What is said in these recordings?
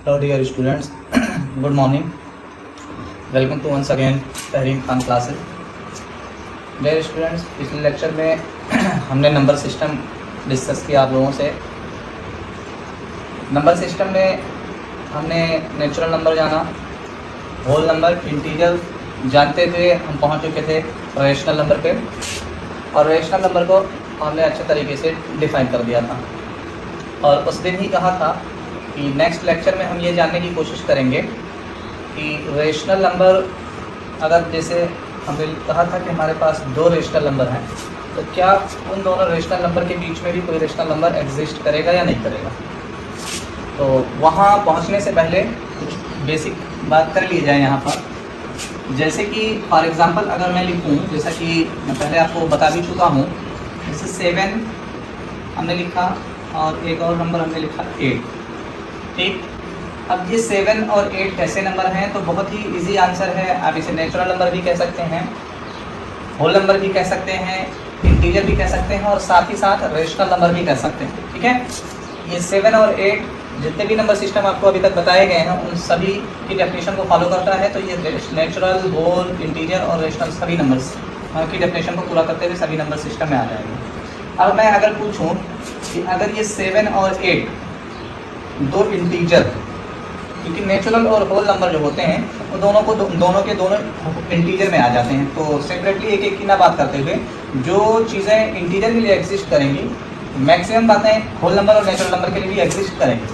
Hello dear students, good morning. Welcome to once again Tahreem Khan classes. Dear students, पिछले lecture में हमने number system discuss किया आप लोगों से. नंबर सिस्टम में हमने नेचुरल नंबर जाना, होल नंबर, इंटीजर जानते थे, हम पहुंच चुके थे रेशनल नंबर पे, और रेशनल नंबर को हमने अच्छे तरीके से डिफाइन कर दिया था. और उस दिन ही कहा था कि नेक्स्ट लेक्चर में हम ये जानने की कोशिश करेंगे कि रेशनल नंबर, अगर जैसे हमने कहा था कि हमारे पास दो रेशनल नंबर हैं, तो क्या उन दोनों रेशनल नंबर के बीच में भी कोई रेशनल नंबर एग्जिस्ट करेगा या नहीं करेगा. तो वहाँ पहुँचने से पहले कुछ बेसिक बात कर ली जाए यहाँ पर. जैसे कि फॉर एग्ज़ाम्पल अगर मैं लिखूँ, जैसा कि मैं पहले आपको बता भी चुका हूँ, जैसे 7 हमने लिखा और एक और नंबर हमने लिखा 8. ठीक, अब ये 7 और 8 कैसे नंबर हैं, तो बहुत ही इजी आंसर है. आप इसे नेचुरल नंबर भी कह सकते हैं, होल नंबर भी कह सकते हैं, इंटीजर भी कह सकते हैं, और साथ ही साथ रेशनल नंबर भी कह सकते हैं. ठीक है, ये 7 और 8 जितने भी नंबर सिस्टम आपको अभी तक बताए गए हैं, उन सभी की डेफिनेशन को फॉलो करता है. तो ये नेचुरल, होल, इंटीजर और रेशनल सभी नंबर्स की डेफिनेशन को पूरा करते हुए सभी नंबर सिस्टम में आ जाएंगे. अब मैं अगर पूछूं कि अगर ये 7 और 8 दो इंटीजर, क्योंकि नेचुरल और होल नंबर जो होते हैं वो दोनों के दोनों इंटीजर में आ जाते हैं, तो सेपरेटली एक एक की ना बात करते हुए जो चीज़ें इंटीजर के लिए एग्जिस्ट करेंगी, मैक्सिमम बातें होल नंबर और नेचुरल नंबर के लिए भी एग्जिस्ट करेंगी.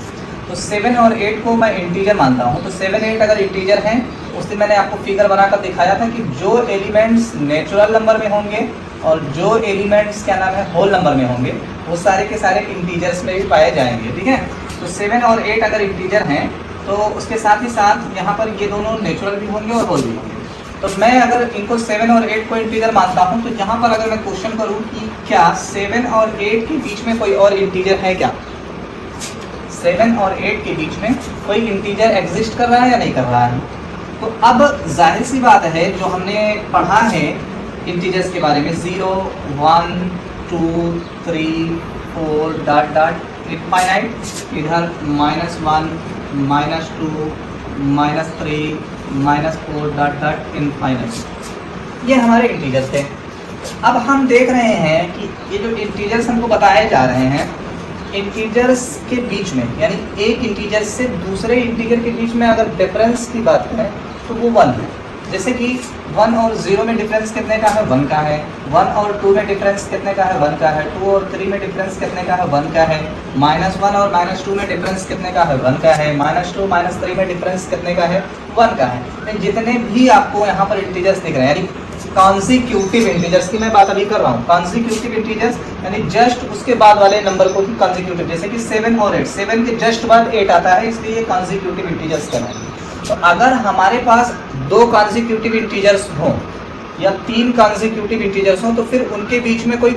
तो 7 और 8 को मैं इंटीजर मानता हूँ. तो 7, 8 अगर इंटीजर हैं, उस दिन मैंने आपको फिगर बनाकर दिखाया था कि जो एलिमेंट्स नेचुरल नंबर में होंगे और जो एलिमेंट्स क्या नाम है होल नंबर में होंगे, वो सारे के सारे इंटीजर्स में भी पाए जाएंगे. ठीक है, तो 7 और 8 अगर इंटीजर हैं, तो उसके साथ ही साथ यहाँ पर ये दोनों नेचुरल भी होंगे और होल भी होंगे. तो मैं अगर इनको 7 और 8 को इंटीजर मानता हूँ, तो यहाँ पर अगर मैं क्वेश्चन करूँ कि क्या 7 और 8 के बीच में कोई और इंटीजर है क्या, 7 और 8 के बीच में कोई इंटीजर एग्जिस्ट कर रहा है या नहीं कर रहा है. तो अब जाहिर सी बात है, जो हमने पढ़ा है इंटीजर्स के बारे में, 0, 1, 2, 3, 4 डॉट डॉट इनफाइनाइट, इधर -1, -2, -3, -4 डॉट डॉट इनफाइनाइट, ये हमारे इंटीजर्स थे. अब हम देख रहे हैं कि ये जो इंटीजर्स हमको बताए जा रहे हैं, इंटीजर्स के बीच में, यानी एक इंटीजर से दूसरे इंटीजर के बीच में अगर डिफरेंस की बात करें तो वो 1 है. जैसे कि 1 और 0 में डिफरेंस कितने का है, 1 का है. 1 और 2 में डिफरेंस कितने का है, 1 का है. 2 और 3 में डिफरेंस कितने का है, 1 का है. -1 और -2 में डिफरेंस कितने का है, 1 का है. -2, -3 में डिफरेंस कितने का है, 1 का है. जितने भी आपको यहाँ पर इंटीजर्स दिख रहे हैं, यानी कॉन्जिक्यूटिव इंटीजर्स की मैं बात अभी कर रहा हूँ. कॉन्जिक्यूटिव इंटीजर्स यानी जस्ट उसके बाद वाले नंबर को ही कॉन्जिक्यूटिव, जैसे कि 7 और 8, 7 के जस्ट बाद 8 आता है, इसलिए ये कॉन्जिक्यूटिव इंटीजर्स कर रहे हैं. तो अगर हमारे पास 2 कॉन्जिक्यूटिव इंटीजर्स हों या 3 कॉन्जिक्यूटिव इंटीजर्स हों, तो फिर उनके बीच में कोई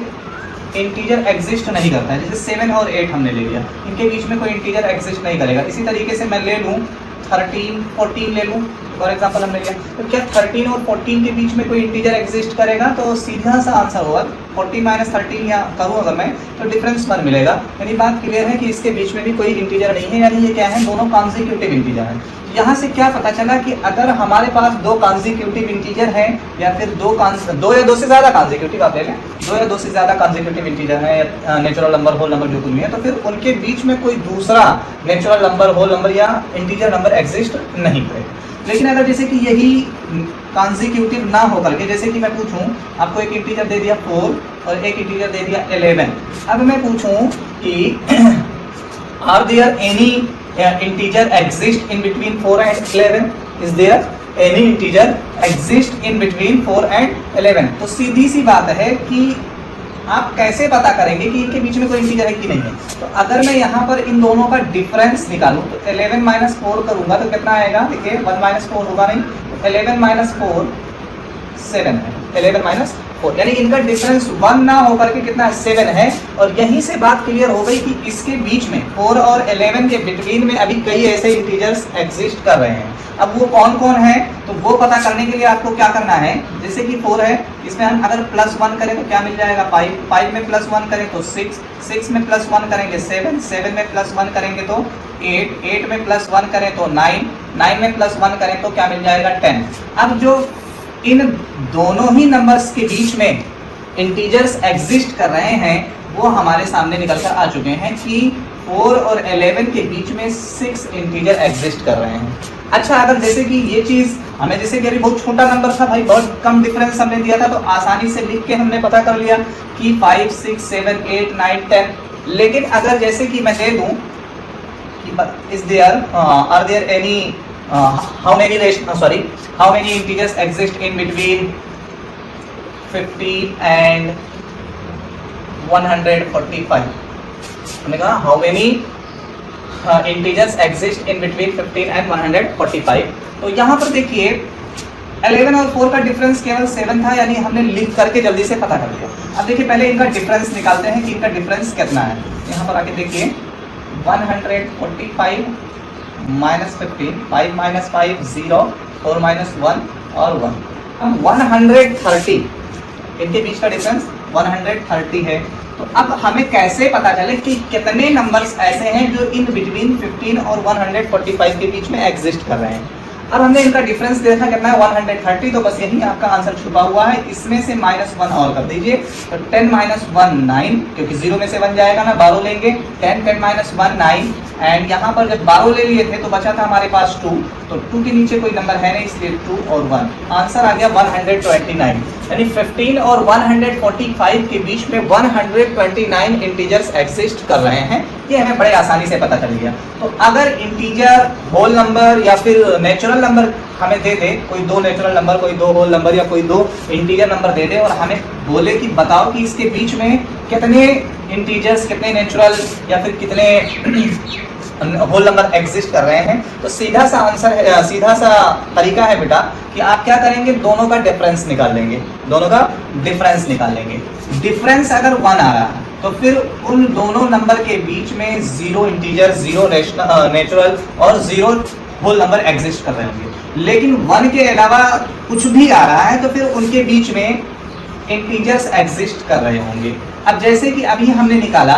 इंटीजर एग्जिस्ट नहीं करता है. जैसे 7 और 8 हमने ले लिया, इनके बीच में कोई इंटीजर एग्जिस्ट नहीं करेगा. इसी तरीके से मैं ले लूँ 13, 14 ले लूँ, फॉर एग्जाम्पल हमने लिया, तो क्या 13 और 14 के बीच में कोई इंटीजर एग्जिस्ट करेगा. तो सीधा सा आंसर होगा 14 - 13 या करूँ अगर मैं, तो डिफरेंस 1 मिलेगा. यानी बात क्लियर है कि इसके बीच में भी कोई इंटीजर नहीं है, यानी ये क्या है, दोनों कॉन्जिक्यूटिव इंटीजर हैं. यहाँ से क्या पता चला कि अगर हमारे पास 2 कॉन्जिक्यूटिव इंटीजर हैं, या फिर 2 या 2 से ज़्यादा कॉन्जिक्यूटिव, आप ले लें 2 या 2 से ज़्यादा कॉन्जिक्यूटिव इंटीजर हैं, या नेचुरल नंबर, होल नंबर जो कुछ भी है, तो फिर उनके बीच में कोई दूसरा नेचुरल नंबर, होल नंबर या इंटीजर नंबर एग्जिस्ट नहीं करेगा. लेकिन अगर जैसे कि यही कॉन्जिक्यूटिव ना हो करके, जैसे कि मैं पूछूं, आपको एक इंटीजर दे दिया 4 और एक इंटीजर दे दिया 11. अब मैं पूछूं कि are there any integer exist in between 4 and 11? Is there any integer exist in between 4 and 11? तो सीधी सी बात है कि आप कैसे पता करेंगे कि इनके बीच में कोई इंटीजर है कि नहीं है. तो अगर मैं यहाँ पर इन दोनों का डिफरेंस निकालूं, तो 11 - 4 करूंगा तो कितना आएगा, देखिए 1 - 4 होगा नहीं, तो 11 - 4 7 है, 11 - 4, यानी इनका डिफरेंस 1 ना होकर के कितना 7 है। और यहीं से बात क्लियर हो गई कि इसके बीच में 4 और 11 के बिटवीन में अभी कई ऐसे इंटीजर्स एग्जिस्ट कर रहे हैं। अब वो कौन कौन है, तो वो पता करने के लिए आपको क्या करना है, जैसे कि 4 है, इसमें हम अगर +1 करें तो क्या मिल जाएगा 5, 5 में +1 करें तो 6, 6 में +1 करेंगे 7, 7 में +1 करेंगे तो 8, 8 में +1 करें तो 9, 9 में +1 करें तो क्या मिल जाएगा 10। अब जो इन दोनों ही नंबर्स के बीच में इंटीजर्स एग्जिस्ट कर रहे हैं वो हमारे सामने निकल कर आ चुके हैं कि 4 और 11 के बीच में 6 इंटीजर एग्जिस्ट कर रहे हैं। अच्छा, अगर जैसे कि ये चीज हमें जैसे कि अभी बहुत छोटा नंबर था भाई, बहुत कम डिफरेंस हमने दिया था, तो आसानी से लिख के हमने पता कर लिया कि 5, 6, 7, 8, 9, 10। लेकिन अगर जैसे कि मैं दे दूं कि is there are there any how many integers exist in between 50 and 145। हमने कहा how many integers exist in between 15 and 145। तो यहाँ पर देखिए 11 और 4 का डिफरेंस केवल 7 था, यानी हमने लिख करके जल्दी से पता कर लिया। अब देखिए पहले इनका डिफरेंस निकालते हैं कि इनका डिफरेंस कितना है। यहाँ पर आके देखिए 145 माइनस 15, 5 माइनस 5 0, 4 माइनस 1 और 1। अब 130 इनके बीच का डिफरेंस 130 है। तो अब हमें कैसे पता चले कि कितने नंबर्स ऐसे हैं जो इन बिटवीन 15 और 145 के बीच में एग्जिस्ट कर रहे हैं। अब हमने इनका डिफरेंस देखा कितना है 130, तो बस यही आपका आंसर छुपा हुआ है। इसमें से -1 और कर दीजिए, तो 10 - 1 9, क्योंकि 0 में से 1 जाएगा ना, 12 लेंगे, 10 10 - 1 9। एंड यहाँ पर जब 12 ले लिए थे तो बचा था हमारे पास 2, तो 2 के नीचे कोई नंबर है नहीं, इसलिए 2 और 1। आंसर आ गया 129, यानी 15 और 145 के बीच में 129 इंटीजर्स एग्जिस्ट कर रहे हैं। ये हमें बड़े आसानी से पता चल गया। तो अगर इंटीजर, होल नंबर या फिर नेचुरल नंबर हमें दे दे, कोई 2 नेचुरल नंबर, कोई 2 होल नंबर या कोई 2 इंटीजर नंबर दे दे और हमें बोले कि बताओ कि इसके बीच में कितने इंटीजर्स, कितने नेचुरल या फिर कितने होल नंबर एग्जिस्ट कर रहे हैं, तो सीधा सा आंसर है, सीधा सा तरीका है बेटा कि आप क्या करेंगे, दोनों का डिफरेंस निकाल लेंगे। दोनों का डिफरेंस निकाल लेंगे। डिफरेंस अगर 1 आ रहा है तो फिर उन दोनों नंबर के बीच में 0 इंटीजर, 0 नेचुरल और 0 होल नंबर एग्जिस्ट कर रहे होंगे। लेकिन 1 के अलावा कुछ भी आ रहा है तो फिर उनके बीच में इंटीजर्स एग्जिस्ट कर रहे होंगे। अब जैसे कि अभी हमने निकाला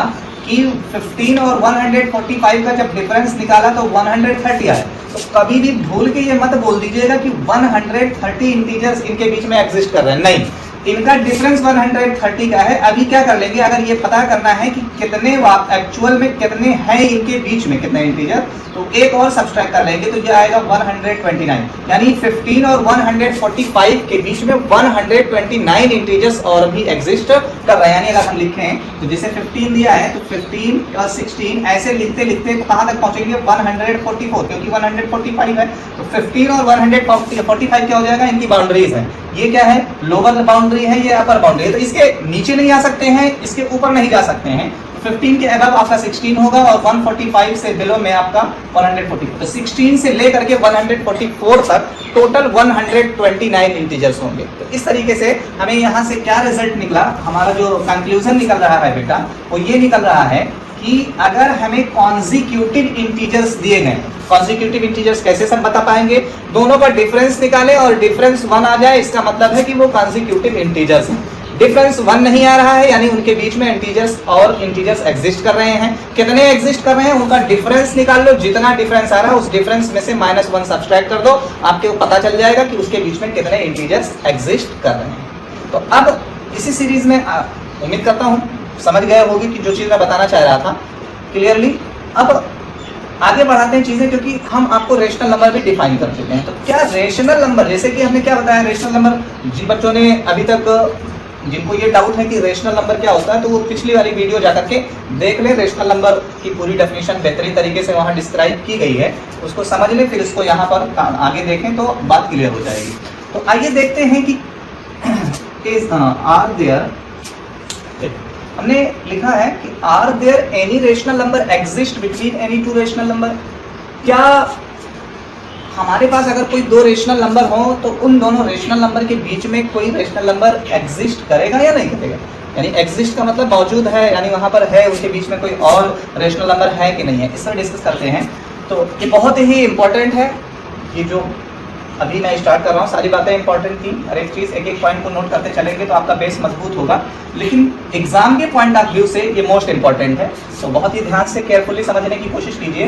कि 15 और 145 का जब डिफरेंस निकाला तो 130 आया, तो कभी भी भूल के ये मत बोल दीजिएगा कि 130 इंटीजर्स इनके बीच में एग्जिस्ट कर रहे हैं। नहीं, इनका डिफरेंस 130 का है। अभी क्या कर लेंगे, अगर ये पता करना है कि कितने एक्चुअल में कितने हैं इनके बीच में, कितने इंटीजर, तो एक और सब्सट्रैक्ट कर लेंगे तो ये आएगा 129, यानी 15 और 145 के बीच में 129 इंटीजर्स और भी एग्जिस्ट कर रहे हैं। यानी अगर हम लिखें तो जैसे 15 दिया है तो 15 और 16 ऐसे लिखते लिखते कहाँ तक पहुंचेंगे 144, क्योंकि 145 है तो 15 और 145 क्या हो जाएगा, इनकी बाउंड्रीज है। ये क्या है, लोअर बाउंड्री है, ये अपर बाउंड्री है, तो इसके नीचे नहीं आ सकते हैं, इसके ऊपर नहीं जा सकते हैं। 15 के अबव आपका 16 होगा और 145 से बिलो में आपका 144। तो 16 से लेकर के 144 तक टोटल 129 इंटीजर्स होंगे। तो इस तरीके से हमें यहाँ से क्या रिजल्ट निकला, हमारा जो कंक्लूजन निकल रहा है बेटा वो ये निकल रहा है कि अगर हमें कॉन्जिक्यूटिव इंटीजर्स दिए गए, कॉन्जिक्यूटिव इंटीजर्स कैसे सब बता पाएंगे, दोनों का डिफरेंस निकालें और डिफरेंस 1 आ जाए, इसका मतलब है कि वो कॉन्जिक्यूटिव इंटीजर्स हैं। डिफरेंस 1 नहीं आ रहा है, यानी उनके बीच में इंटीजर्स और इंटीजर्स एग्जिस्ट कर रहे हैं। कितने एग्जिस्ट कर रहे हैं, उनका डिफरेंस निकाल लो, जितना डिफरेंस आ रहा है उस डिफरेंस में से -1 सब्सट्रैक्ट कर दो, आपको पता चल जाएगा कि उसके बीच में कितने इंटीजर्स एग्जिस्ट कर रहे हैं। तो अब इसी सीरीज में उम्मीद करता हूँ समझ गए होगी कि जो चीज़ मैं बताना चाह रहा था क्लियरली। अब आगे बढ़ाते हैं चीजें, क्योंकि हम आपको रेशनल नंबर भी डिफाइन कर चुके हैं। तो क्या रेशनल नंबर, जैसे कि हमने क्या बताया रेशनल नंबर, जिन बच्चों ने अभी तक, जिनको ये डाउट है कि रेशनल नंबर क्या होता है, तो वो पिछली वाली वीडियो जाकर के देख ले, रेशनल नंबर की पूरी डेफिनेशन बेहतरीन तरीके से वहाँ डिस्क्राइब की गई है, उसको समझ ले, फिर इसको यहाँ पर आगे देखें तो बात क्लियर हो जाएगी। तो आइए देखते हैं कि आर देयर, हमने लिखा है कि are there any rational number exist between any 2 rational number. क्या हमारे पास अगर कोई दो रेशनल नंबर हो तो उन दोनों रेशनल नंबर के बीच में कोई रेशनल नंबर एग्जिस्ट करेगा या नहीं करेगा। यानी एग्जिस्ट का मतलब मौजूद है, यानी वहाँ पर है, उसके बीच में कोई और रेशनल नंबर है कि नहीं है, इस पर डिस्कस करते हैं। तो ये बहुत ही इंपॉर्टेंट है, ये जो अभी मैं स्टार्ट कर रहा हूँ सारी बातें इंपॉर्टेंट थी, हर एक चीज़ एक एक पॉइंट को नोट करते चलेंगे तो आपका बेस मजबूत होगा, लेकिन एग्जाम के पॉइंट ऑफ व्यू से ये मोस्ट इंपॉर्टेंट है। तो बहुत ही ध्यान से केयरफुली समझने की कोशिश कीजिए।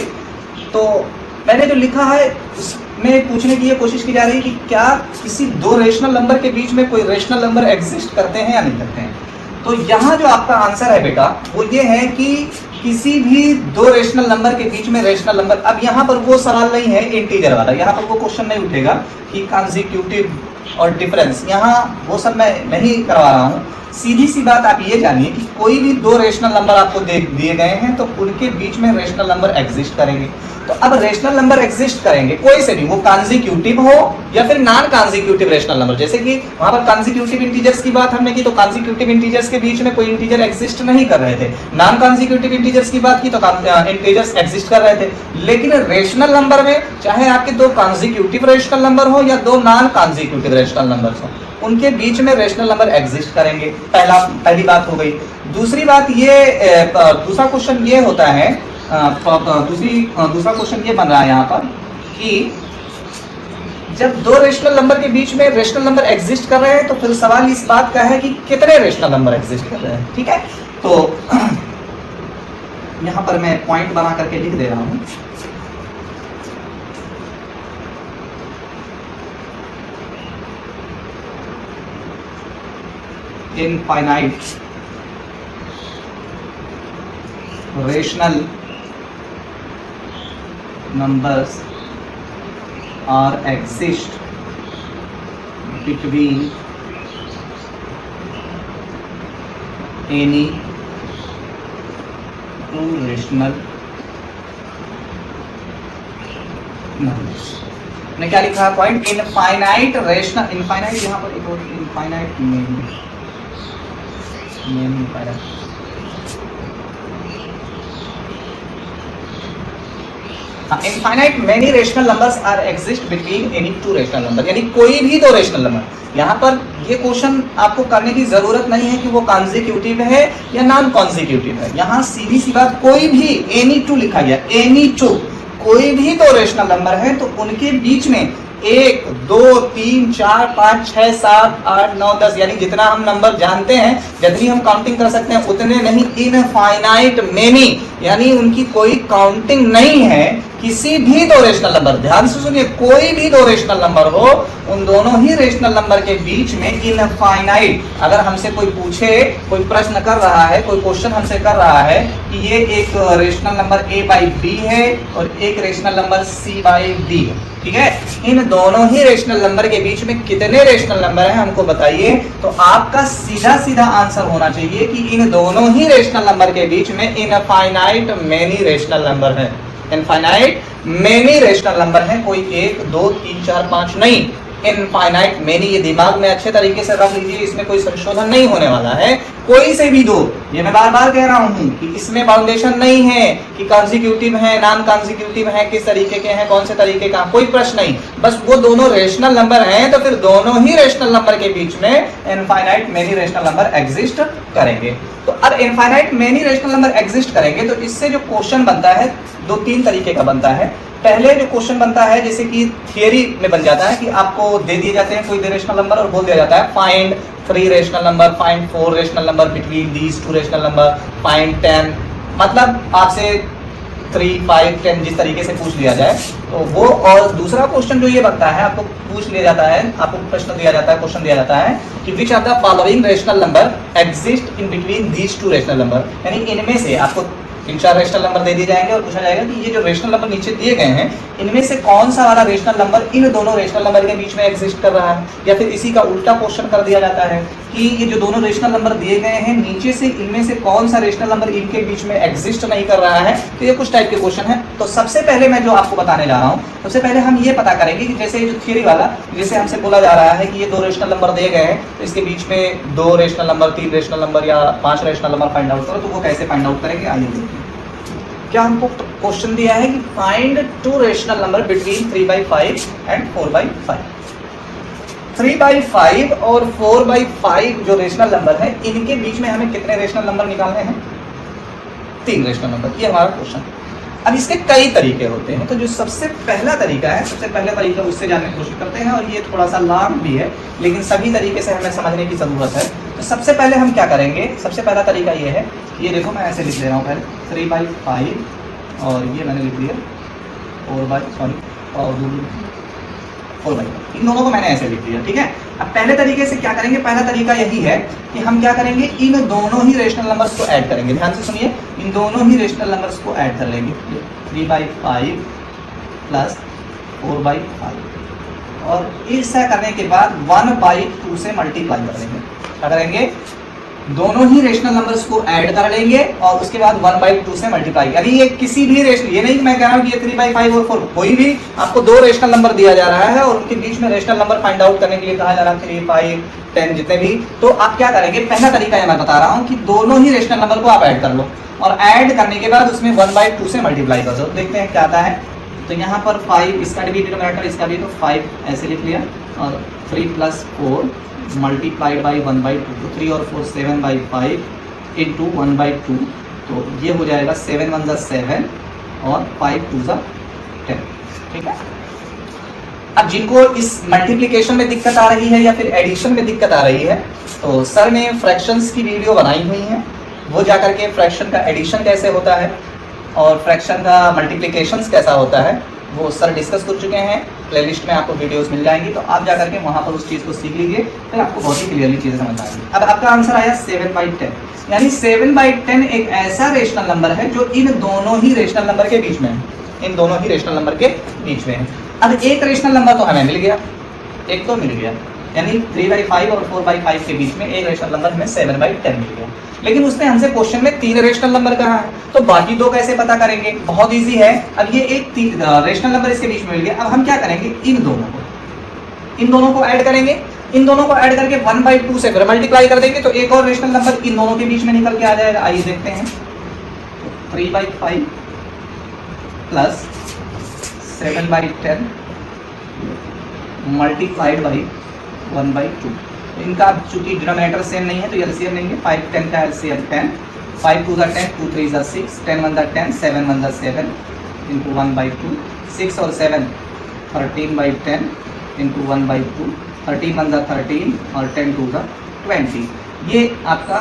तो मैंने जो लिखा है उसमें पूछने की ये कोशिश की जा रही है कि क्या किसी दो रेशनल नंबर के बीच में कोई रेशनल नंबर एग्जिस्ट करते हैं या नहीं करते हैं। तो यहाँ जो आपका आंसर है बेटा वो ये है कि किसी भी दो रेशनल नंबर के बीच में रेशनल नंबर, अब यहाँ पर वो सवाल नहीं है इंटीजर वाला, यहाँ पर वो क्वेश्चन नहीं उठेगा कि कंसेक्यूटिव और डिफरेंस, यहाँ वो सब मैं नहीं करवा रहा हूँ। सीधी सी बात आप ये जानिए कि कोई भी दो रेशनल नंबर आपको दिए गए हैं तो उनके बीच में रेशनल नंबर एग्जिस्ट करेंगे। तो अब रेशनल नंबर एग्जिस्ट करेंगे कोई से भी, वो कंसेक्यूटिव हो या फिर नॉन कंसेक्यूटिव रेशनल नंबर। जैसे कि वहां पर कंसेक्यूटिव इंटीजर्स की बात हमने की तो कंसेक्यूटिव इंटीजर्स के बीच में कोई इंटीजर एग्जिस्ट नहीं कर रहे थे, नॉन कंसेक्यूटिव इंटीजर्स की बात की तो इंटीजर्स एग्जिस्ट कर रहे थे। लेकिन रेशनल नंबर में चाहे आपके दो कंसेक्यूटिव रेशनल नंबर हो या दो नॉन कंसेक्यूटिव रेशनल नंबर हो, उनके बीच में रेशनल नंबर एग्जिस्ट करेंगे। पहली बात हो गई। दूसरी बात ये, दूसरा क्वेश्चन ये होता है, दूसरा क्वेश्चन ये बन रहा है यहाँ पर कि जब दो रेशनल नंबर के बीच में रेशनल नंबर एग्जिस्ट कर रहे हैं तो फिर सवाल इस बात का है कि कितने रेशनल नंबर एग्जिस्ट कर रहे हैं। ठीक है, तो यहाँ पर मैं पॉइंट बना करके लिख दे रहा हूँ। Infinite rational numbers are exist between any two rational numbers। ने क्या लिखा है पॉइंट, इनफाइनाइट रेशनल, इनफाइनाइट यहाँ पर एक और infinite infinite many rational numbers are exist between any two rational number, यानी कोई भी दो रेशनल नंबर। यहाँ पर ये क्वेश्चन आपको करने की जरूरत नहीं है कि वो कॉन्जिक्यूटिव है या नॉन कॉन्जिक्यूटिव है। यहाँ सीधी सी बात, कोई भी एनी टू लिखा गया, एनी टू, कोई भी दो रेशनल नंबर है तो उनके बीच में 1 2 3 4 5 6 7 8 9 10 यानी जितना हम नंबर जानते हैं, जितनी हम काउंटिंग कर सकते हैं उतने नहीं, इनफाइनाइट मेनी, यानी उनकी कोई काउंटिंग नहीं है किसी भी दो रेशनल नंबर। ध्यान से सुनिए, कोई भी दो रेशनल नंबर हो, उन दोनों ही रेशनल नंबर के बीच में इनफाइनाइट, अगर हमसे कोई पूछे, कोई प्रश्न कर रहा है, कोई क्वेश्चन हमसे कर रहा है कि ये एक rational number a by B है और एक rational number c by D है, ठीक है, इन दोनों ही रेशनल नंबर के बीच में कितने रेशनल नंबर हैं हमको बताइए। तो आपका सीधा सीधा आंसर होना चाहिए कि इन दोनों ही रेशनल नंबर के बीच में इनफाइनाइट मेनी रेशनल नंबर है। इनफाइनाइट मेनी रेशनल नंबर है, कोई 1 2 3 4 5 नहीं, इनफाइनाइट मेनी। ये दिमाग में अच्छे तरीके से रख लीजिए, इसमें कोई संशोधन नहीं होने वाला है। कोई से भी दो, ये मैं बार बार कह रहा हूँ कि इसमें बाउंडेशन नहीं है कि कॉन्जिक्यूटिव है, नॉन कॉन्जिक्यूटिव है, किस तरीके के हैं, कौन से तरीके का, कोई प्रश्न नहीं। बस वो दोनों रेशनल नंबर हैं तो फिर दोनों ही रेशनल नंबर के बीच में infinite many rational number exist करेंगे। तो अब infinite many rational number exist करेंगे तो इससे जो क्वेश्चन बनता है 2-3 तरीके का बनता है। पहले जो क्वेश्चन बनता है जैसे कि थियरी में बन जाता है कि आपको दे दिए जाते हैं कोई रेशनल नंबर और बोल दिया जाता है find 3 rational number, find 4 rational number between these 2 rational number, find 10, मतलब आपसे 3 5 10 जिस तरीके से पूछ लिया जाए तो वो। और दूसरा क्वेश्चन जो ये बनता है, आपको पूछ लिया जाता है, आपको प्रश्न दिया जाता है, क्वेश्चन दिया जाता है कि which of the following rational number exist in between these 2 rational number, यानी इनमें से आपको 3-4 रेशनल नंबर दे दिए जाएंगे और पूछा जाएगा कि ये जो रेशनल नंबर नीचे दिए गए हैं इनमें से कौन सा वाला रेशनल नंबर इन दोनों रेशनल नंबर के बीच में एग्जिस्ट कर रहा है। या फिर इसी का उल्टा क्वेश्चन कर दिया जाता है कि ये जो दोनों रेशनल नंबर दिए गए हैं नीचे से इनमें से कौन सा रेशनल नंबर इनके बीच में एग्जिस्ट नहीं कर रहा है। तो ये कुछ टाइप के क्वेश्चन है। तो सबसे पहले मैं जो आपको बताने जा रहा हूँ, सबसे पहले हम ये पता करेंगे कि जैसे जो थियरी वाला, जैसे हमसे बोला जा रहा है कि ये 2 रेशनल नंबर दिए गए हैं तो इसके बीच में 2 रेशनल नंबर, 3 रेशनल नंबर या 5 रेशनल नंबर फाइंड आउट करो, तो वो कैसे फाइंड आउट करेंगे आइए देखिए। क्या हमको क्वेश्चन दिया है कि find two rational number between 3/5 and 4/5। 3/5 और 4/5 जो रेशनल नंबर है, इनके बीच में हमें कितने रेशनल नंबर निकालने हैं? 3 रेशनल नंबर। ये हमारा क्वेश्चन। अब इसके कई तरीके होते हैं, तो जो सबसे पहला तरीका है, सबसे पहला तरीका उससे जानने की कोशिश करते हैं, और ये थोड़ा सा लॉन्ग भी है लेकिन सभी तरीके से हमें समझने की ज़रूरत है। तो सबसे पहले हम क्या करेंगे, सबसे पहला तरीका ये है, ये देखो मैं ऐसे लिख दे रहा हूँ पहले 3/5 और ये मैंने लिख दिया 4/5, इन दोनों को मैंने ऐसे लिख दिया, ठीक है। अब पहले तरीके से क्या करेंगे, पहला तरीका यही है कि हम क्या करेंगे, इन दोनों ही रेशनल नंबर्स को ऐड करेंगे। ध्यान से सुनिए, इन दोनों ही रेशनल नंबर्स को ऐड कर लेंगे, 3/5 प्लस 4/5, और ऐसा करने के बाद 1/2 से मल्टीप्लाई कर देंगे। क्या करेंगे, दोनों ही रेशनल नंबर्स को ऐड कर लेंगे और उसके बाद 1/2 से मल्टीप्लाई। यानी ये किसी भी रेशनल, ये नहीं कि मैं कह रहा हूँ कि ये 3/5 और 4, कोई भी आपको दो रेशनल नंबर दिया जा रहा है और उनके बीच में रेशनल नंबर फाइंड आउट करने के लिए कहा जा रहा है 3, 5, 10 जितने भी, तो आप क्या करेंगे, पहला तरीका है मैं बता रहा हूँ कि दोनों ही रेशनल नंबर को आप ऐड कर लो और ऐड करने के बाद उसमें 1/2 से मल्टीप्लाई कर दो। देखते हैं क्या आता है। तो यहाँ पर 5, इसका भी डिनोमिनेटर इसका भी, तो 5 ऐसे लिख लिया, और 3 + 4 मल्टीप्लाइड बाई 1/2, तो 3 और 4 7/5 इंटू 1/2, तो ये हो जाएगा 7 1 = 7 और 5 2 = 10, ठीक है। अब जिनको इस मल्टीप्लिकेशन में दिक्कत आ रही है या फिर एडिशन में दिक्कत आ रही है, तो सर ने फ्रैक्शंस की वीडियो बनाई हुई है, वो जा करके फ्रैक्शन का एडिशन कैसे होता है और फ्रैक्शन का मल्टीप्लिकेशंस कैसा होता है वो सर डिस्कस कर चुके हैं। प्लेलिस्ट में आपको वीडियोस मिल जाएंगी, तो आप जाकर के वहाँ पर उस चीज़ को सीख लीजिए, फिर आपको बहुत ही क्लियरली चीज़ें समझ आएंगी। अब आपका आंसर आया 7/10, यानी 7/10 एक ऐसा रेशनल नंबर है जो इन दोनों ही रेशनल नंबर के बीच में है, इन दोनों ही रेशनल नंबर के बीच में है। अब एक रेशनल नंबर तो हमें मिल गया, एक तो मिल गया, यानी 3/5 और 4/5 के बीच में एक रेशनल नंबर हमें 7/10 मिल गया, लेकिन उसने हमसे क्वेश्चन में 3 रेशनल नंबर कहा है, तो बाकी 2 कैसे पता करेंगे? बहुत इजी है। अब ये एक रेशनल नंबर इसके बीच में मिल गया, अब हम क्या करेंगे, इन दोनों को ऐड करेंगे, इन दोनों को ऐड करके 1/2 से फिर मल्टीप्लाई कर देंगे, तो एक और रेशनल नंबर इन दोनों के बीच में निकल के आ जाएगा। आइए देखते हैं, 3/5 प्लस 7/10 मल्टीप्लाइड बाई 1/2। इनका चूंकि डिनोमिनेटर सेम नहीं है तो एलसीएम लेंगे, 5 10 का एलसीएम 10, 5 2 = 10, 2 3 = 6, 10 1 = 10, 7 1 = 7 इंटू 1/2, 6 और 7 13/10 इंटू 1/2, 13 1 = 13 और 10 2 = 20। ये आपका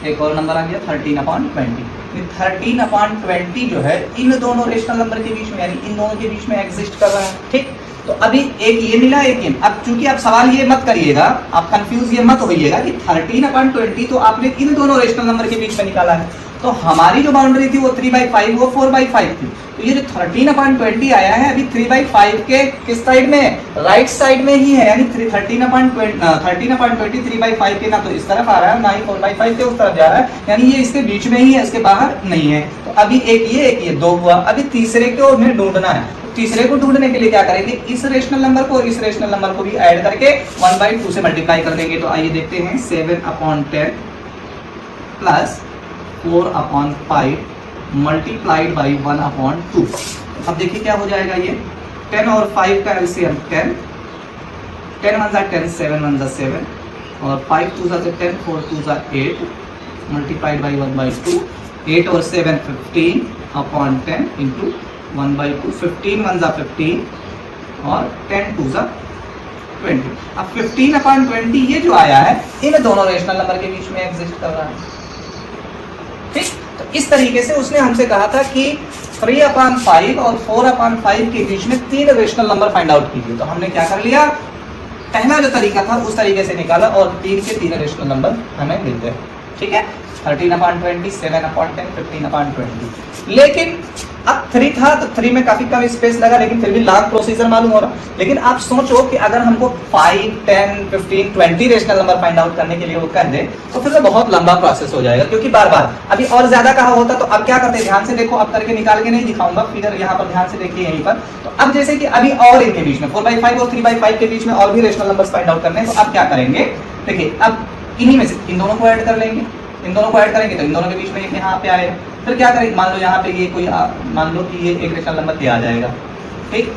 एक और नंबर आ गया 13/20। 13/20 जो है इन दोनों रेशनल नंबर के बीच में, यानी इन दोनों के बीच में एग्जिस्ट कर रहा है, ठीक। तो अभी एक ये मिला, एक ये। अब चूंकि आप सवाल ये मत करिएगा, आप कंफ्यूज ये मत होइएगा कि 13/20 तो आपने इन दोनों रेशनल नंबर के बीच में निकाला है, तो हमारी जो बाउंड्री थी वो 3/5 वो 4/5 थी, तो ये जो 13/20 आया है अभी 3/5 के किस साइड में, राइट साइड में ही है, यानी 13/20 3/5 के ना तो इस तरफ आ रहा है ना ही 4/5 के उस तरफ जा रहा है, यानी ये इसके बीच में ही है, इसके बाहर नहीं है। तो अभी एक ये 2 हुआ, अभी तीसरे को हमें ढूंढना है। तीसरे को ढूंढने के लिए क्या करेंगे, इस रेशनल नंबर को और इस रेशनल नंबर को भी ऐड करके 1/2 से मल्टीप्लाई कर देंगे। तो आइए देखते हैं, 7/10 प्लस 4/5 मल्टीप्लाइड बाई 1/2। अब देखिए क्या हो जाएगा, ये 10 और 5 का एलसीएम 10, 10 1 = 10, 7 1 = 7 और 5 2 = 10, 4 2 = 8 मल्टीप्लाइड बाई 1/2, 8 और 7 15/10 इंटू 1/2, 15 1 = 15 और 10 2 = 20। अब 15/20 ये जो आया है इन दोनों रेशनल नंबर के बीच में एग्जिस्ट कर रहा है, ठीक। तो इस तरीके से उसने हमसे कहा था कि 3/5 और 4/5 के बीच में 3 रेशनल नंबर फाइंड आउट कीजिए। तो हमने क्या कर लिया, पहला जो तरीका था उस तरीके से निकाला और 3 के 3 रेशनल नंबर हमें मिल गए, ठीक है। 13/20, 7/10, 15/20। लेकिन अब 3 था तो 3 में काफी कम स्पेस लगा, लेकिन फिर भी लॉन्ग प्रोसीजर मालूम हो रहा। लेकिन आप सोचो कि अगर हमको 5, 10, 15, 20 रेशनल नंबर फाइंड आउट करने के लिए वो कर दे तो फिर तो बहुत लंबा प्रोसेस हो जाएगा, क्योंकि बार बार अभी और ज्यादा कहा होता। तो अब क्या करते हैं, ध्यान से देखो, अब करके निकाल के नहीं दिखाऊंगा, फिगर यहाँ पर ध्यान से देखिए यहीं पर। तो अब जैसे कि अभी और इनके बीच में 4/5 और 3/5 के बीच में और भी रेशनल नंबर फाइंड आउट करने हैं, तो अब क्या करेंगे, देखिए अब इन्हीं में से इन दोनों को ऐड कर लेंगे, इन दोनों को ऐड करेंगे तो इन दोनों के बीच में एक यहाँ पे आएगा, फिर क्या करेंगे, मान लो यहाँ पे ये कोई मान लो कि ये एक रेशनल नंबर के आ जाएगा, ठीक,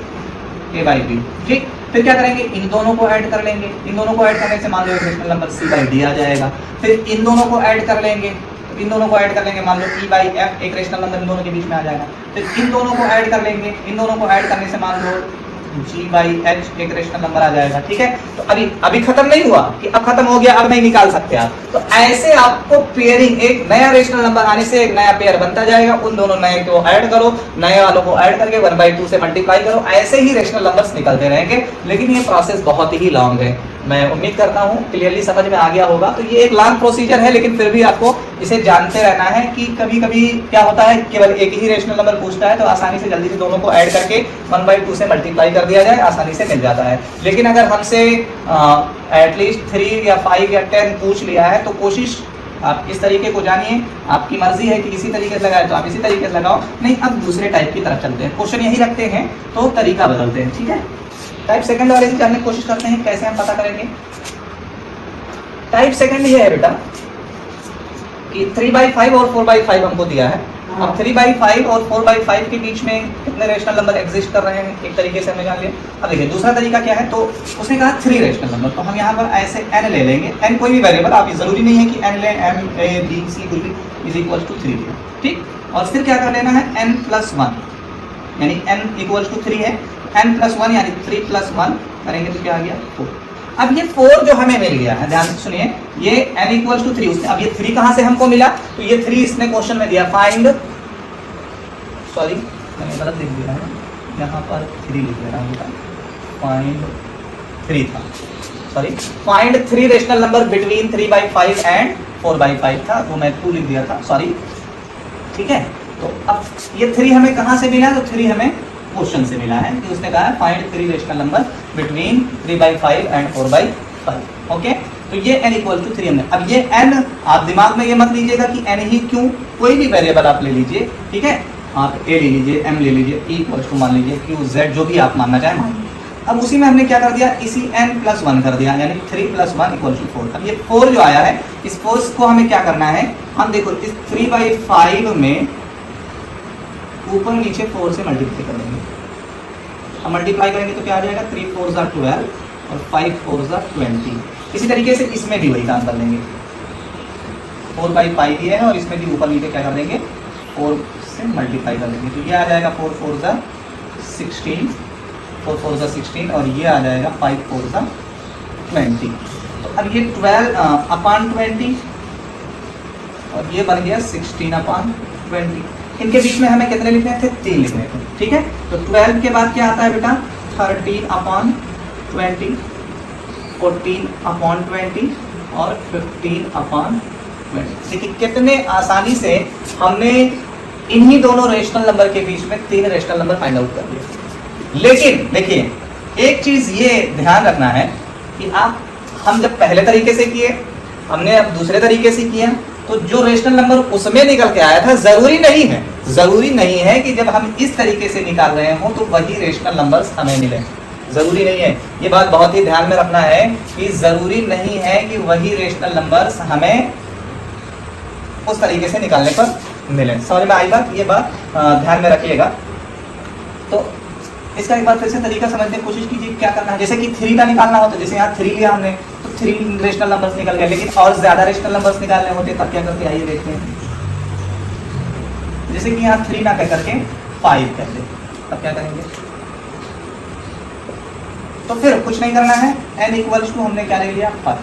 a बाई बी, ठीक। फिर क्या करेंगे, इन दोनों को ऐड कर लेंगे, इन दोनों को ऐड करने से मान लो एक rational number c by D आ जाएगा। फिर इन दोनों को ऐड कर लेंगे, इन दोनों को ऐड कर लेंगे, मान लो e बाई f एक रेशनल नंबर इन दोनों के बीच में आ जाएगा। फिर इन दोनों को ऐड कर लेंगे, इन दोनों को ऐड करने से मान लो g बाई h एक रेशनल नंबर आ जाएगा, ठीक है। तो अभी खत्म नहीं हुआ कि अब खत्म हो गया अब नहीं निकाल सकते आप, तो ऐसे आपको पेयरिंग, एक नया रेशनल नंबर आने से एक नया पेयर बनता जाएगा, उन दोनों नए को ऐड करो, नए वालों को ऐड करके 1/2 से मल्टीप्लाई करो, ऐसे ही रेशनल नंबर्स निकलते रहेंगे। लेकिन ये प्रोसेस बहुत ही लॉन्ग है, मैं उम्मीद करता हूँ क्लियरली समझ में आ गया होगा। तो ये एक लॉन्ग प्रोसीजर है, लेकिन फिर भी आपको इसे जानते रहना है कि कभी कभी क्या होता है, केवल एक ही रेशनल नंबर पूछता है तो आसानी से जल्दी से दोनों को ऐड करके 1/2 से मल्टीप्लाई कर दिया जाए, आसानी से मिल जाता है। लेकिन अगर हमसे एटलीस्ट 3 या 5 या 10 पूछ लिया है तो कोशिश आप इस तरीके को जानिए, आपकी मर्जी है कि इसी तरीके से लगाए तो आप इसी तरीके से लगाओ, नहीं अब दूसरे टाइप की तरफ चलते हैं, क्वेश्चन यही रखते हैं तो तरीका बदलते हैं, ठीक है। टाइप सेकंड वाले से जानने की कोशिश करते हैं, कैसे हम पता करेंगे। टाइप सेकंड ये है बेटा कि 3/5 और 4/5 हमको दिया है। अब 3/5 और 4/5 के बीच में कितने रेशनल नंबर एग्जिस्ट कर रहे हैं, एक तरीके से हमने जान लिया। अब देखिए दूसरा तरीका क्या है, तो उसने कहा 3 रेशनल नंबर, तो हम यहाँ पर ऐसे n ले लेंगे, n कोई भी वेरिएबल, आप जरूरी नहीं है कि n ले, m a b c कुछ भी इज इक्वल टू 3, ठीक। और फिर क्या कर लेना है, n+1 यानी n इक्वल टू 3 है, n+1 यानी 3+1 करेंगे तो क्या आ गया 4। अब ये 4 जो हमें मिल गया है, ध्यान से सुनिए, ये n इक्वल टू 3, उसने अब ये 3 कहाँ से हमको मिला, तो ये 3 इसने क्वेश्चन में दिया, फाइंड, सॉरी मैंने गलत लिख दिया है, यहाँ पर 3 लिख दे रहा हूँ, फाइंड 3 था, sorry, find 3 rational number between 3/5 and 4/5 था, वो मैं 2 लिख दिया था, सॉरी, ठीक है। तो अब ये 3 हमें कहाँ से मिला, तो 3 हमें क्वेश्चन से मिला है कि उसने कहा है find 3 rational number between 3/5 and 4/5, okay. तो ये n इक्वल टू 3 हमने, अब ये n आप दिमाग में ये मत लीजिएगा कि n ही क्यों, कोई भी वेरिएबल आप ले लीजिए, ठीक है, आप a ले लीजिए, m ले लीजिए, e इक्वल टू मान लीजिए, q z जो भी आप मानना चाहें मान लीजिए। अब उसी में हमने क्या कर दिया, इसी n+1 कर दिया, यानी 3+1 इक्वल टू 4। अब ये 4 जो आया है, इस 4 को हमें क्या करना है, हम देखो इस 3/5 में ऊपर नीचे 4 से मल्टीप्लाई कर देंगे, अब मल्टीप्लाई करेंगे तो क्या आ जाएगा, 3 4 12 और 5 4 20। इसी तरीके से इसमें भी वही काम कर लेंगे, 4/5 दिए हैं और इसमें भी ऊपर नीचे क्या कर देंगे, 4 से मल्टीप्लाई कर देंगे, तो ये आ जाएगा 4 4 16, 4 4 16 और ये आ जाएगा 5 4 20। तो अब ये 12/20 और ये बन गया 16/20। इनके बीच में हमें कितने लिखने थे, 3 लिखने थे, ठीक है। तो 12 के बाद क्या आता है बेटा, 13/20, 14/20 और 15/20। देखिए कितने आसानी से हमने इन्हीं दोनों रेशनल नंबर के बीच में 3 रेशनल नंबर फाइंड आउट कर दिए। लेकिन देखिए एक चीज ये ध्यान रखना है कि हम जब पहले तरीके से किए, हमने अब दूसरे तरीके से किया, तो जो रेशनल नंबर उसमें निकल के आया था, जरूरी नहीं है कि जब हम इस तरीके से निकाल रहे हो तो वही रेशनल नंबर्स हमें मिले, जरूरी नहीं है। ये बात बहुत ही ध्यान में रखना है कि जरूरी नहीं है कि वही रेशनल नंबर्स हमें उस तरीके से निकालने पर मिले। समझ में आई बात, ये बात ध्यान में रखिएगा। तो इसका एक बार फिर से तरीका समझने की कोशिश कीजिए, क्या करना है। जैसे कि 3 का निकालना हो तो जैसे यहाँ 3 लिया हमने तो 3 रेशनल नंबर्स निकल गए, लेकिन और ज्यादा रेशनल नंबर्स निकालने होते तब क्या करते, आइए देखते हैं। जैसे कि यहाँ 3 ना कह करके 5 कर दे, तब क्या करेंगे, तो फिर कुछ नहीं करना है, n इक्वल्स टू हमने क्या ले लिया 5।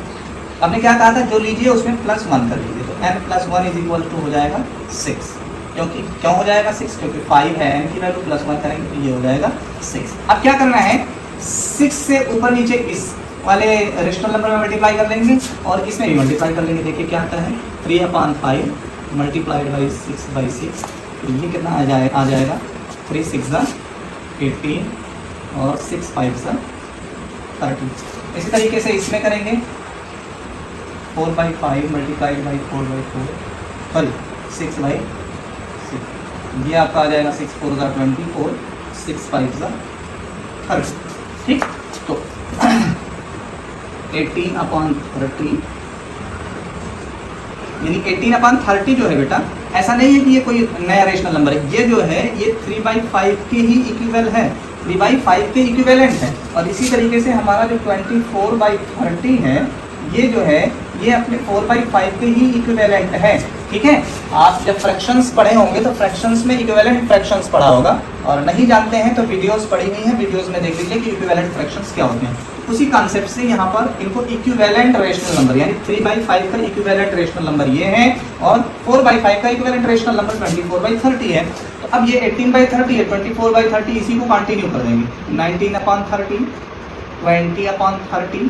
हमने क्या कहा था, जो लीजिए उसमें +1 कर लीजिए, तो n+1 इज इक्वल टू हो जाएगा 6। क्यों हो जाएगा 6, क्योंकि 5 है, n की वैल्यू +1 करेंगे तो ये हो जाएगा 6। अब क्या करना है, 6 से ऊपर नीचे इस वाले रेशनल नंबर में मल्टीप्लाई कर लेंगे और इसमें भी मल्टीप्लाई कर लेंगे। देखिए क्या आता है, 3/5 मल्टीप्लाइड बाई 6/6, तो ये कितना आ जाएगा 3 6 18 और 6 5 30। इसी तरीके से इसमें करेंगे 4/5 मल्टीप्लाइड बाई 4/4 सॉरी 6/6, ये आपका आ जाएगा 6 4 24 6 5 30, ठीक। तो 18/30 यानी 18/30 जो है बेटा ऐसा नहीं है कि ये कोई नया रेशनल नंबर है, ये जो है ये 3/5 के ही इक्विवेल है, 3/5 के इक्विवेलेंट है। और इसी तरीके से हमारा जो 24/30 है ये जो है ये अपने 4/5 के ही इक्विवेलेंट है। ठीक है, आप जब फ्रैक्शंस पढ़े होंगे तो फ्रैक्शंस में इक्विवेलेंट फ्रैक्शंस पढ़ा होगा, और नहीं जानते हैं तो वीडियोस पढ़ी हुई हैं, वीडियोस में देख लीजिए कि इक्विवेलेंट फ्रैक्शंस क्या होते हैं। उसी कॉन्सेप्ट से यहाँ पर इनको इक्विवेलेंट रेशनल नंबर यानी 3/5 का इक्विवेलेंट रेशनल नंबर ये है, और 4/5 का इक्विवेलेंट रेशनल नंबर 24/30 है। तो अब ये 18/30 है, 24/30 इसी को कंटिन्यू कर देंगे, 19/30, 20/30,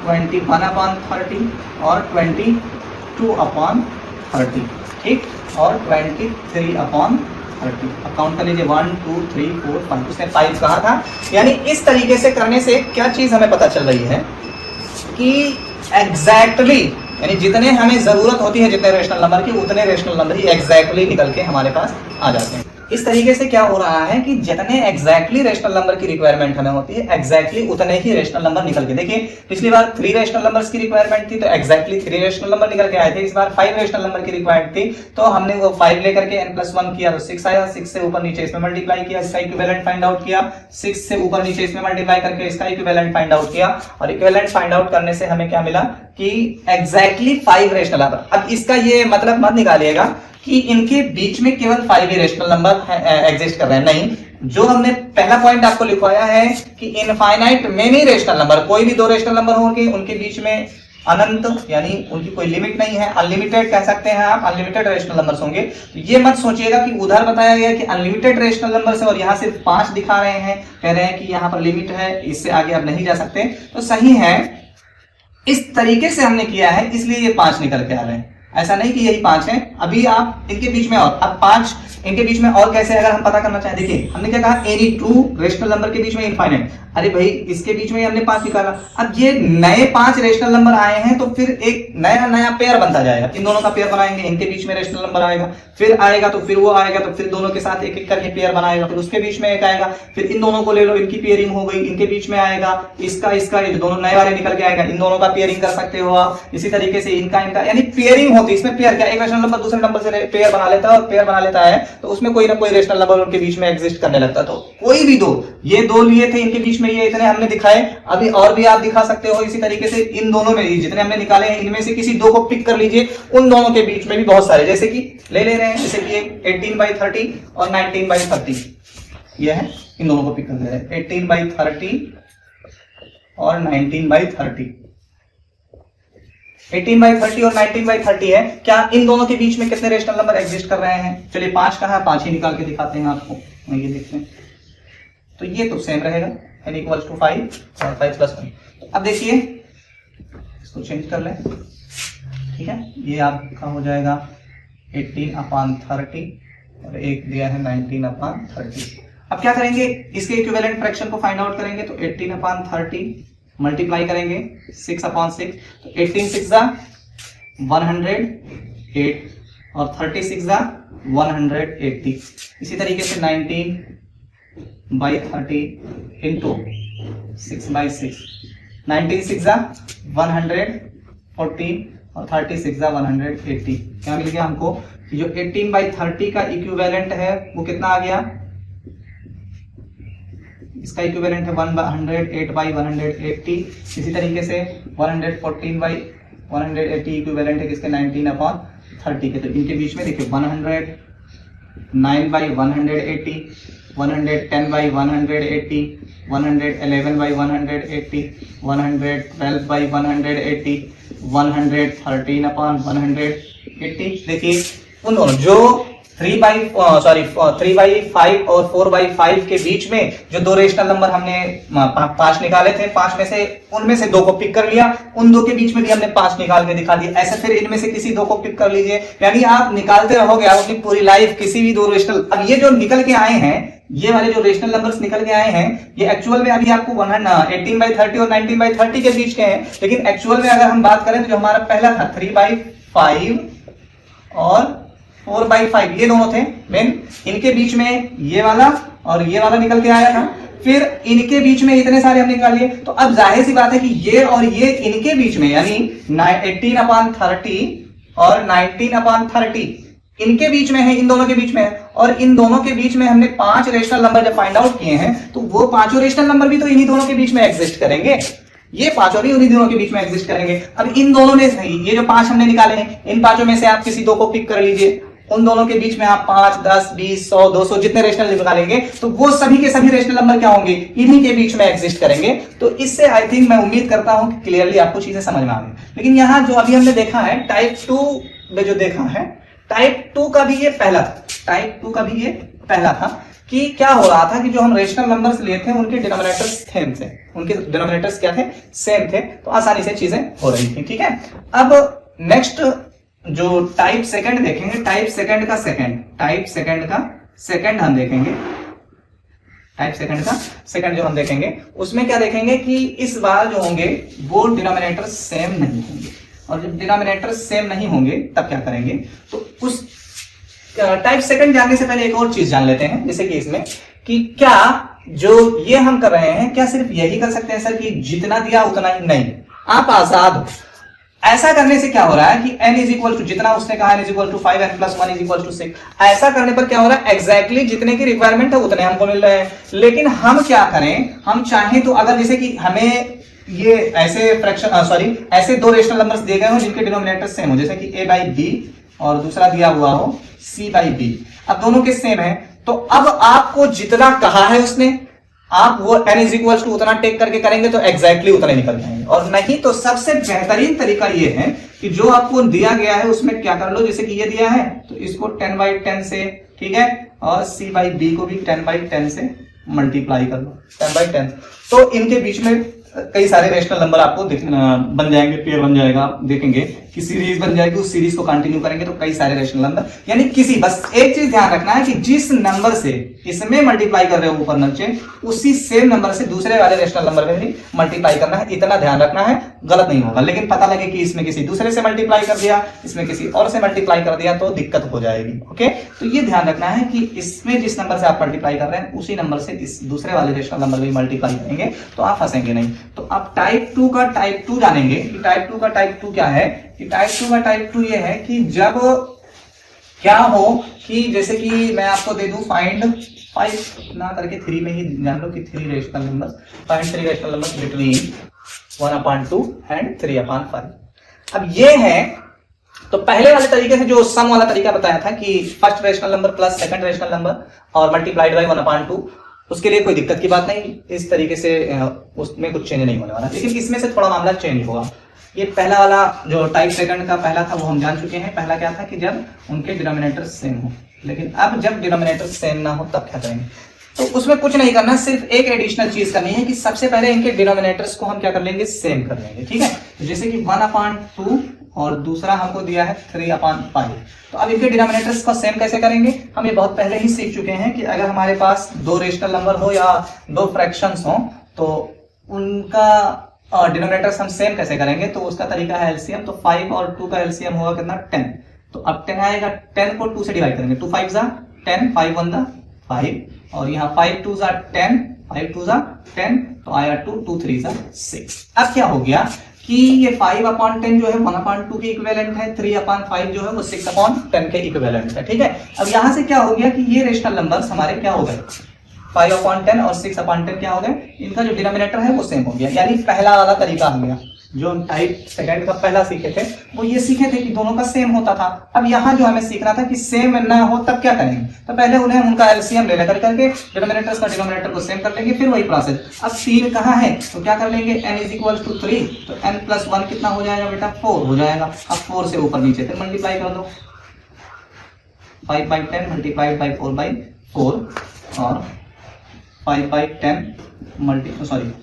21/30 और 22/30, ठीक, और 23/30। अब काउंट कर लीजिए 1 2 3 4 5, उसने 5 कहा था। यानी इस तरीके से करने से क्या चीज हमें पता चल रही है कि एग्जैक्टली यानी जितने हमें जरूरत होती है जितने रेशनल नंबर की, उतने रेशनल नंबर ही एग्जैक्टली निकल के हमारे पास आ जाते हैं। इस तरीके से क्या हो रहा है कि जितने एग्जैक्टली रेशनल नंबर की रिक्वायरमेंट हमें होती है, एग्जैक्टली उतने ही रेशनल नंबर निकल के, देखिए पिछली बार 3 रेशनल नंबर्स की रिक्वायरमेंट थी तो एग्जैक्टली 3 रेशनल नंबर निकल के आए थे। इस बार 5 रेशनल नंबर की रिक्वायरमेंट थी तो हमने वो 5 लेकर के n+1 किया तो 6 आया, 6 से ऊपर नीचे इसमें मल्टीप्लाई किया, इसका इक्विवेलेंट फाइंड आउट किया, 6 से ऊपर नीचे इसमें मल्टीप्लाई करके इसका इक्विवेलेंट फाइंड आउट किया, और इक्विवेलेंट फाइंड आउट करने से हमें क्या मिला कि एग्जैक्टली 5 रेशनल नंबर। अब इसका ये मतलब मत निकालिएगा कि इनके बीच में केवल 5 ही रेशनल नंबर एग्जिस्ट कर रहे हैं, नहीं। जो हमने पहला पॉइंट आपको लिखवाया है कि इनफाइनाइट मेनी रेशनल नंबर, कोई भी 2 रेशनल नंबर होंगे उनके बीच में अनंत यानी उनकी कोई लिमिट नहीं है, अनलिमिटेड कह सकते हैं आप, अनलिमिटेड रेशनल नंबर्स होंगे। तो ये मत सोचिएगा कि उधर बताया गया कि अनलिमिटेड रेशनल नंबर से और यहाँ सिर्फ 5 दिखा रहे हैं, कह रहे हैं कि यहाँ पर लिमिट है, इससे आगे आप नहीं जा सकते। तो सही है, इस तरीके से हमने किया है इसलिए ये 5 निकल के आ रहे हैं, ऐसा नहीं कि यही 5 है। अभी आप इनके बीच में और अब 5 इनके बीच में और कैसे अगर हम पता करना चाहें, देखिए हमने क्या कहा, एनी 2 रेशनल नंबर के बीच में इनफाइनाइट। अरे भाई इसके बीच में हमने 5 निकाला, अब ये नए 5 रेशनल नंबर आए हैं तो फिर एक नया पेयर बनता जाएगा, इन दोनों का पेयर बनाएंगे, इनके बीच में रेशनल नंबर आएगा, फिर आएगा तो फिर वो आएगा तो फिर दोनों के साथ एक एक करके पेयर बनाएगा, फिर उसके बीच में एक आएगा, फिर इन दोनों को ले लो, इनकी पेयरिंग हो गई, इनके बीच में आएगा इसका ये दोनों नए वाले निकल के आएगा, इन दोनों का पेयरिंग कर सकते हो आप। इसी तरीके से इनका यानी पेयरिंग होती है, इसमें पेयर क्या, एक रेशनल नंबर दूसरे नंबर से पेयर बना लेता है, और पेयर बना लेता है तो उसमें कोई ना कोई रेशनल नंबर उनके बीच में एग्जिस्ट करने लगता है। तो कोई भी 2, ये 2 लिए थे, इनके बीच में ये इतने हमने दिखाए, अभी और भी आप दिखा सकते हो। इसी तरीके से इन दोनों में जितने हमने निकाले हैं इनमें से किसी 2 को पिक कर लीजिए, उन दोनों के बीच में भी बहुत सारे, जैसे कि ले रहे हैं, जैसे कि 18/30 और 19/30, ये है, इन दोनों को पिक कर ले रहे हैं, 18/30 और 19/30, 18/30 और 19/30 है। क्या इन दोनों के बीच में कितने रेशनल नंबर एग्जिस्ट कर रहे हैं? चलिए 5 कहा, 5 ही निकाल के दिखाते हैं आपको, ये देखते हैं। तो ये तो सेम रहेगा, n = 5 और 5 + 1। अब देखिए इसको चेंज कर लें, ठीक है, ये आपका हो जाएगा 18/30 और एक दिया है 19/30। अब क्या करेंगे, इसके इक्विवेलेंट फ्रैक्शन को फाइंड आउट करेंगे, तो 18/30 मल्टीप्लाई करेंगे 6/6, तो 18 6 108 और 36 180। इसी तरीके से 19/30 इंटू 6/6, 19 6 114 और 36 180। क्या मिल गया हमको कि जो 18/30 का इक्विवेलेंट है वो कितना आ गया, इसका इक्विवेलेंट है 108/180। इसी तरीके से 114/180 इक्विवेलेंट है किसके, 19/30 के। तो इनके बीच में देखिए 109/180, 110/180, 111/180, 112/180, 113/180। देखिए उन दोनों जो 3/5 और 4/5 के बीच में जो 2 रेशनल नंबर हमने 5 निकाले थे, 5 में से उनमें से 2 को पिक कर लिया, उन 2 के बीच में भी हमने 5 निकाल के दिखा दिया। ऐसे फिर इनमें से किसी 2 को पिक कर लीजिए, यानी आप निकालते रहोगे आप अपनी पूरी लाइफ किसी भी 2 रेशनल। अब ये जो निकल के आए हैं, ये वाले जो रेशनल नंबर्स निकल के आए हैं, ये एक्चुअल में अभी आपको 18/30 और 19/30 के बीच के हैं, लेकिन एक्चुअल में अगर हम बात करें तो जो हमारा पहला था 3/5 और 4/5, ये दोनों थे मेन, इनके बीच में ये वाला और ये वाला निकल के आया था, फिर इनके बीच में इतने सारे हमने निकाल लिए। तो अब जाहिर सी बात है कि ये और ये इनके बीच में यानी 18/30 और 19/30 इनके बीच में है, इन दोनों के बीच में है, और इन दोनों के बीच में हमने 5 रेशनल नंबर जब फाइंड आउट किए हैं तो वो 5 रेशनल नंबर भी तो इन्हीं दोनों के बीच में एग्जिस्ट करेंगे, ये 5 भी उन्हीं दोनों के बीच में एग्जिस्ट करेंगे। अब इन दोनों में से ये जो 5 हमने निकाले हैं, इन 5 में से आप किसी 2 को पिक कर लीजिए, उन दोनों के बीच में आप 5, 10, 20, 100, 200 जितने रेशनल निकालेंगे तो वो सभी के सभी रेशनल नंबर क्या होंगे, इन्हीं के बीच में एग्जिस्ट करेंगे। तो इससे आई थिंक मैं उम्मीद करता हूं कि क्लियरली आपको चीजें समझ में आ गई। लेकिन यहां जो अभी हमने देखा है टाइप 2 में, जो देखा है टाइप 2 का भी ये पहला था, टाइप 2 का भी ये पहला था कि क्या हो रहा था कि जो हम रेशनल नंबर्स लिए थे उनके डिनोमिनेटर्स सेम थे, उनके डिनोमिनेटर्स क्या थे, सेम थे, तो आसानी से चीजें हो रही थी। ठीक है, अब नेक्स्ट जो टाइप सेकंड देखेंगे, टाइप सेकंड का सेकंड हम देखेंगे, टाइप सेकंड का सेकंड जो हम देखेंगे उसमें क्या देखेंगे कि इस बार जो होंगे वो डिनोमिनेटर सेम नहीं होंगे, और जब डिनोमिनेटर सेम नहीं होंगे तब क्या करेंगे, तो उस टाइप सेकंड जानने से पहले एक और चीज जान लेते हैं, जैसे कि इसमें कि क्या जो ये हम कर रहे हैं क्या सिर्फ यही कर सकते हैं सर कि जितना दिया उतना ही, नहीं, आप आजाद हो। ऐसा करने से क्या हो रहा है कि n इज इक्वल टू, जितना उसने कहा n is equal to 5, n plus 1 is equal to 6, ऐसा करने पर क्या हो रहा है, एग्जैक्टली जितने की रिक्वायरमेंट है उतने हमको मिल रहे हैं। लेकिन हम क्या करें, हम चाहें तो अगर जैसे कि हमें ये ऐसे फ्रैक्शन ऐसे 2 रेशनल नंबर्स दिए गए हो जिनके डिनोमिनेटर सेम हो, जैसे कि a बाई बी और दूसरा दिया हुआ हो c बाई बी, अब दोनों के सेम है, तो अब आपको जितना कहा है उसने, आप वो n इज इक्वल टू उतना टेक करके करेंगे तो एग्जैक्टली उतना निकल जाएंगे। और नहीं तो सबसे बेहतरीन तरीका ये है कि जो आपको दिया गया है उसमें क्या कर लो, जैसे कि ये दिया है तो इसको 10/10 से, ठीक है, और c बाई बी को भी 10/10 से मल्टीप्लाई कर लो, 10/10, तो इनके बीच में कई सारे रेशनल नंबर आपको बन जाएंगे, पेयर बन जाएगा, आप देखेंगे कि सीरीज बन जाएगी, उस सीरीज को कंटिन्यू करेंगे तो कई सारे रेशनल नंबर, यानी किसी, बस एक चीज ध्यान रखना है कि जिस नंबर से इसमें मल्टीप्लाई कर रहे हो ऊपर नीचे, उसी सेम नंबर से दूसरे वाले रेशनल नंबर में भी मल्टीप्लाई करना है, इतना ध्यान रखना है, गलत नहीं होगा। लेकिन पता लगे कि इसमें किसी दूसरे से मल्टीप्लाई कर दिया, इसमें किसी और से मल्टीप्लाई कर दिया तो दिक्कत हो जाएगी। ओके, तो ये ध्यान रखना है कि इसमें जिस नंबर से आप मल्टीप्लाई कर रहे हैं उसी नंबर से इस दूसरे वाले रेशनल नंबर में मल्टीप्लाई करेंगे तो आप फंसेंगे नहीं। तो आप टाइप 2 का टाइप 2 जानेंगे कि टाइप 2 का टाइप 2 क्या है, कि टाइप 2 का टाइप 2 ये है कि जब क्या हो कि जैसे कि मैं आपको दे दूं फाइंड 5 ना करके 3 में ही जान लो कि 3 rational numbers, find 3 rational numbers between 1/2 and 3/5। अब ये है, तो पहले वाले तरीके से जो सम वाला तरीका बताया था कि first rational number plus second rational number और मल्टीप्लाइड बाय 1/2, उसके लिए कोई दिक्कत की बात नहीं, इस तरीके से उसमें कुछ चेंज नहीं होने वाला। लेकिन इसमें से थोड़ा मामला चेंज होगा। ये पहला वाला जो टाइप सेकंड का पहला था वो हम जान चुके हैं, पहला क्या था कि जब उनके डिनोमिनेटर सेम हो। लेकिन अब जब डिनोमिनेटर सेम ना हो तब क्या करेंगे, तो उसमें कुछ नहीं करना, सिर्फ एक एडिशनल चीज करनी है कि सबसे पहले इनके डिनोमिनेटर्स को हम क्या कर लेंगे, सेम कर लेंगे। ठीक है, तो जैसे कि 1/2 और दूसरा हमको दिया है 3/5, तो अब इनके डिनोमिनेटर्स को सेम कैसे करेंगे, हम ये बहुत पहले ही सीख चुके हैं कि अगर हमारे पास 2 रेशनल नंबर हो या 2 फ्रैक्शंस हो तो उनका डिनोमिनेटर्स हम सेम कैसे करेंगे, तो उसका तरीका है एलसीएम। तो 5 और 2 का एलसीएम होगा कितना, 10। तो अब 10 आएगा, 10 को 2 से डिवाइड करेंगे, 2 5 जा 10, 5 1 जा 5, और यहाँ 5 2 जा 10, 5 2 जा 10, तो आया 2, 2 3 जा 6। अब क्या हो गया कि ये 5/10 जो है 1/2 के इक्विवेलेंट है, 3/5 जो है वो 6/10 के इक्विवेलेंट है। ठीक है, अब यहां से क्या हो गया कि ये रेशनल नंबर्स हमारे क्या हो गए, 5/10 और 6/10 क्या हो गए, इनका जो डिनोमिनेटर है वो सेम हो गया। यानी पहला वाला तरीका हो गया, जो हम टाइप सेकंड का पहला सीखे थे वो ये सीखे थे कि दोनों का सेम होता था। अब यहाँ जो हमें सीखना था कि सेम ना हो तब क्या करेंगे, तो पहले उन्हें उनका एलसीएम ले लेकर करके डिनोमिनेटर्स का डिनोमिनेटर को सेम कर लेंगे, फिर वही प्रोसेस। अब 3 कहाँ है तो क्या कर लेंगे, n इज इक्वल टू 3, तो n प्लस 1 कितना हो जाएगा बेटा, 4 हो जाएगा। अब 4 से ऊपर नीचे फिर मल्टीप्लाई कर दो, 5/10 मल्टीप्लाइड बाई 4/4 और 5/10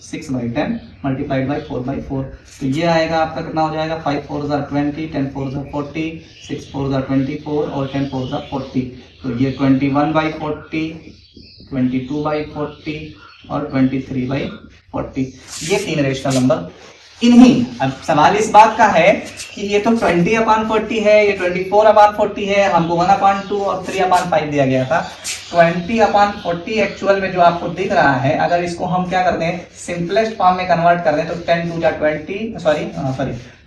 6/10 मल्टीप्लाइड बाई 4/4, तो ये आएगा आपका कितना हो जाएगा, 5 4 जा 20, 10 4 जा 40, 6 4 जा 24 और 10 4 जा 40, तो ये 21/40, 22/40 और 23/40, ये 3 रेशनल नंबर इन्हीं, अब सवाल इस बात का है कि ये तो 20/40 है, ये 24/40 है, हमको 1/2 और 3/5 दिया गया था। 20/40 एक्चुअल में जो आपको दिख रहा है, अगर इसको हम क्या कर दें, सिंपलेस्ट फॉर्म में कन्वर्ट कर दें तो 10 2 20 सॉरी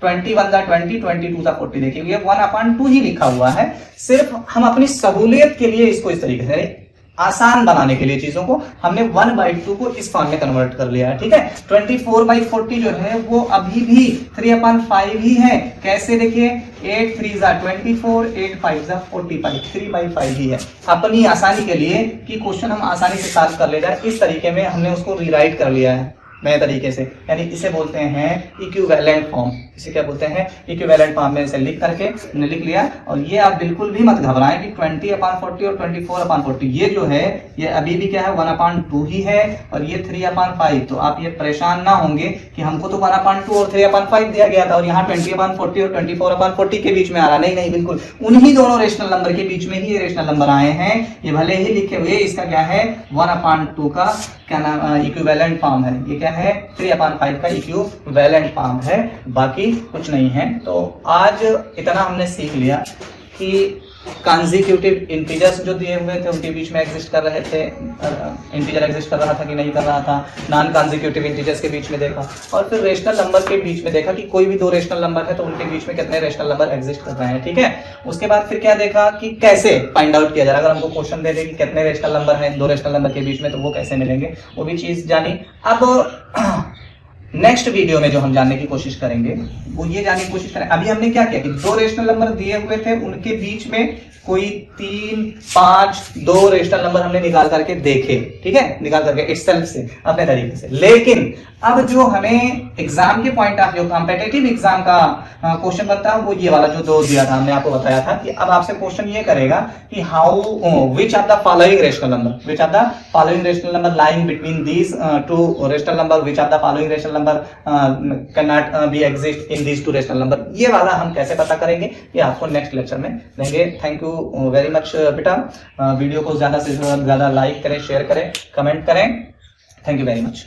21 20 22 40, देखिए ये 1/2 ही लिखा हुआ है। सिर्फ हम अपनी सहूलियत के लिए इसको इस तरीके से, आसान बनाने के लिए चीजों को, हमने 1/2 को इस फॉर्म में कन्वर्ट कर लिया है, ठीक है। 24/40 जो है वो अभी भी 3/5 ही है। कैसे, देखिए 8 3 24, 8 5 45, 3/5 ही है। अपनी आसानी के लिए कि क्वेश्चन हम आसानी से सॉल्व कर ले जाए, इस तरीके में हमने उसको रीराइट कर लिया है नए तरीके से, यानी इसे बोलते हैं इक्विवेलेंट फॉर्म। इसे क्या बोलते हैं, इक्विवेलेंट फॉर्म में इसे लिख करके हमने लिख लिया। और ये आप बिल्कुल भी मत घबराएं कि 20/40 और 24/40 ये जो है ये अभी भी क्या है 1/2 ही है, और ये 3/5। तो आप ये परेशान ना होंगे कि हमको तो 1/2 और 3/5 दिया गया था और यहाँ 20/40 और 24/40 के बीच में आ रहा। नहीं नहीं, बिल्कुल उन्हीं दोनों रेशनल नंबर के बीच में ही ये रेशनल नंबर आए हैं। ये भले ही लिखे हुए इसका क्या है 1/2 का क्या नाम इक्विवेलेंट फॉर्म है, ये क्या है 3/5 का इक्विवेलेंट फॉर्म है, बाकी कुछ नहीं है। तो आज इतना हमने सीख लिया कि कंसेक्यूटिव इंटीजर्स जो दिए हुए थे उनके बीच में एग्जिस्ट कर रहे थे, इंटीजर एग्जिस्ट कर रहा था कि नहीं कर रहा था, नॉन कंसेक्यूटिव इंटीजर्स के बीच में देखा, और फिर रेशनल नंबर के बीच में देखा कि कोई भी दो रेशनल नंबर है तो उनके बीच में कितने रेशनल नंबर एग्जिस्ट कर रहे हैं, ठीक है। उसके बाद फिर क्या देखा कि कैसे फाइंड आउट किया जाए, अगर हमको क्वेश्चन दे दे कि कितने रेशनल नंबर है दो रेशनल नंबर के बीच में तो वो कैसे मिलेंगे, वो भी चीज जानी। अब नेक्स्ट वीडियो में जो हम जानने की कोशिश करेंगे वो ये जानने की कोशिश करें, अभी हमने क्या किया कि दो रेशनल नंबर दिए हुए थे, उनके बीच में कोई 3 5 2 रेशनल नंबर हमने निकाल करके देखे, ठीक है, निकाल करके इटसेल्फ से अपने तरीके से। लेकिन अब जो हमें एग्जाम के point of view competitive exam का क्वेश्चन बनता है वो ये वाला जो दो दिया था, हमने आपको बताया था कि अब आपसे क्वेश्चन ये करेगा कि how which of the following rational number, which of the following rational number lying between these two rational number, which of the following rational number can not be exist in these two rational number. ये वाला हम कैसे पता करेंगे ये आपको next lecture में देंगे। थैंक यू वेरी मच बेटा। वीडियो को ज्यादा से ज्यादा लाइक करें, शेयर करें, कमेंट करें। Thank you very much.